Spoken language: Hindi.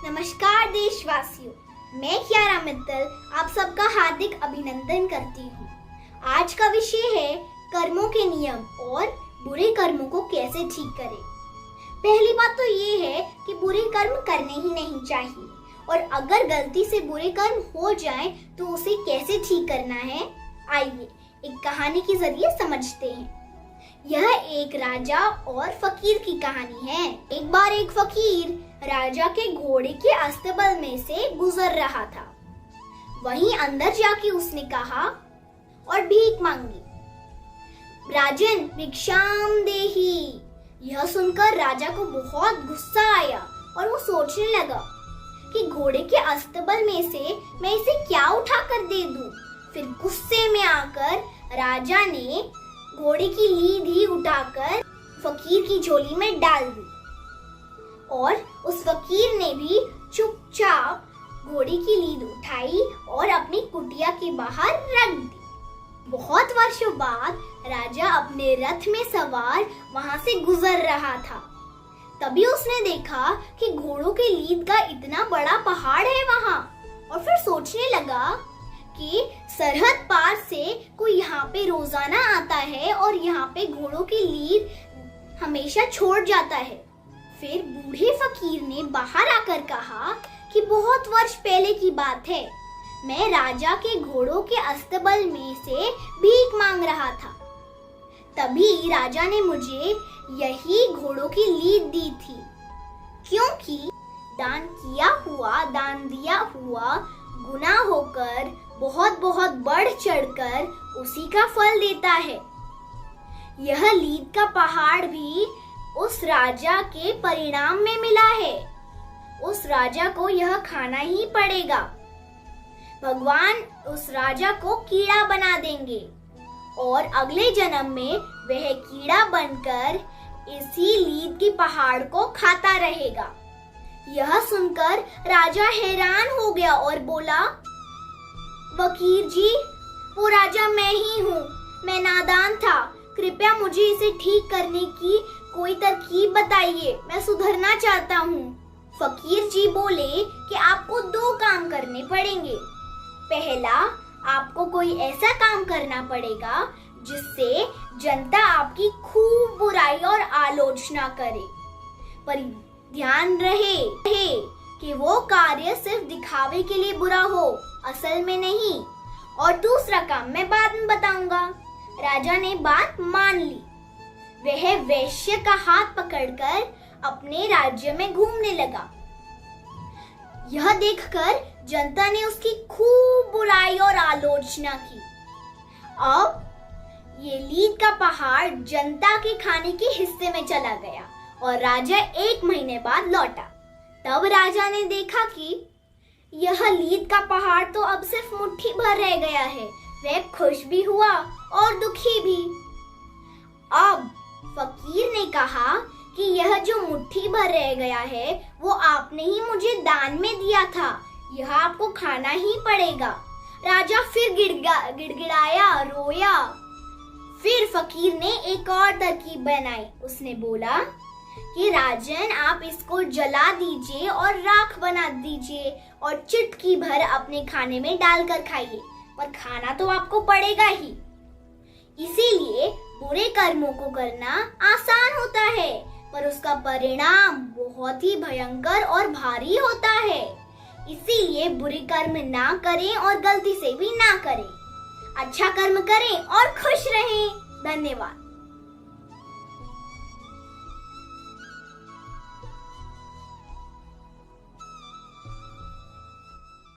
नमस्कार देशवासियों, मैं कियारा मित्तल आप सबका हार्दिक अभिनंदन करती हूँ। आज का विषय है कर्मों के नियम और बुरे कर्मों को कैसे ठीक करें। पहली बात तो ये है कि बुरे कर्म करने ही नहीं चाहिए और अगर गलती से बुरे कर्म हो जाएं तो उसे कैसे ठीक करना है, आइए एक कहानी के जरिए समझते हैं। यह एक राजा और फकीर की कहानी है। एक बार एक फकीर राजा के घोड़े के अस्तबल में से गुजर रहा था। वहीं अंदर जाके उसने कहा और भीख मांगी, राजन भिक्षाम देहि। यह सुनकर राजा को बहुत गुस्सा आया और वो सोचने लगा कि घोड़े के अस्तबल में से मैं इसे क्या उठा कर दे दूं। फिर गुस्से में आकर राजा ने घोड़े की लीद ही उठाकर फकीर की झोली में डाल दी और उस फकीर ने भी चुपचाप घोड़े की लीद उठाई और अपनी कुटिया के बाहर रख दी। बहुत वर्षों बाद राजा अपने रथ में सवार वहां से गुजर रहा था। तभी उसने देखा कि घोड़ों के लीद का इतना बड़ा पहाड़ है वहां, और फिर सोचने लगा कि सरहद पार से कोई यहाँ पे रोजाना आता है और यहाँ पे घोड़ों की लीद हमेशा छोड़ जाता है। फिर बूढ़े फकीर ने बाहर आकर कहा कि बहुत वर्ष पहले की बात है, मैं राजा के घोड़ों के अस्तबल में से भीख मांग रहा था। तभी राजा ने मुझे यही घोड़ों की लीद दी थी, क्योंकि दान किया हुआ दान दिया हुआ गुना होकर बहुत बहुत बढ़ चढ़कर उसी का फल देता है। यह लीद का पहाड़ भी उस राजा के परिणाम में मिला है। उस राजा को यह खाना ही पड़ेगा। भगवान उस राजा को कीड़ा बना देंगे और अगले जन्म में वह कीड़ा बनकर इसी लीद के पहाड़ को खाता रहेगा। यह सुनकर राजा हैरान हो गया और बोला, वकीर जी, वो राजा मैं ही हूँ। मैं नादान था, कृपया मुझे इसे ठीक करने की कोई तरकीब बताइए, मैं सुधरना चाहता हूँ। फकीर जी बोले कि आपको दो काम करने पड़ेंगे। पहला, आपको कोई ऐसा काम करना पड़ेगा जिससे जनता आपकी खूब बुराई और आलोचना करे, पर ध्यान रहे कि वो कार्य सिर्फ दिखावे के लिए बुरा हो, असल में नहीं। और दूसरा काम मैं बाद में बताऊंगा। राजा ने बात मान ली। वह वैश्य का हाथ पकड़कर अपने राज्य में घूमने लगा। यह देखकर जनता ने उसकी खूब बुराई और आलोचना की। अब ये लीद का पहाड़ जनता के खाने के हिस्से में चला गया और राजा 1 महीने बाद लौटा। तब राजा ने देखा कि यह लीद का पहाड़ तो अब सिर्फ मुट्ठी भर रह गया है। वह खुश भी हुआ और दुखी भी। अब फकीर ने कहा कि यह जो मुट्ठी भर रह गया है वो आपने ही मुझे दान में दिया था, यह आपको खाना ही पड़ेगा। राजा फिर गिड़गिड़ाया, रोया। फिर फकीर ने एक और तरकीब बनाई। उसने बोला कि राजन, आप इसको जला दीजिए और राख बना दीजिए और चुटकी भर अपने खाने में डालकर खाइए, पर खाना तो आपको पड़ेगा ही। इसीलिए बुरे कर्मों को करना आसान होता है, पर उसका परिणाम बहुत ही भयंकर और भारी होता है। इसीलिए बुरे कर्म ना करें और गलती से भी ना करें। अच्छा कर्म करें और खुश रहें। धन्यवाद।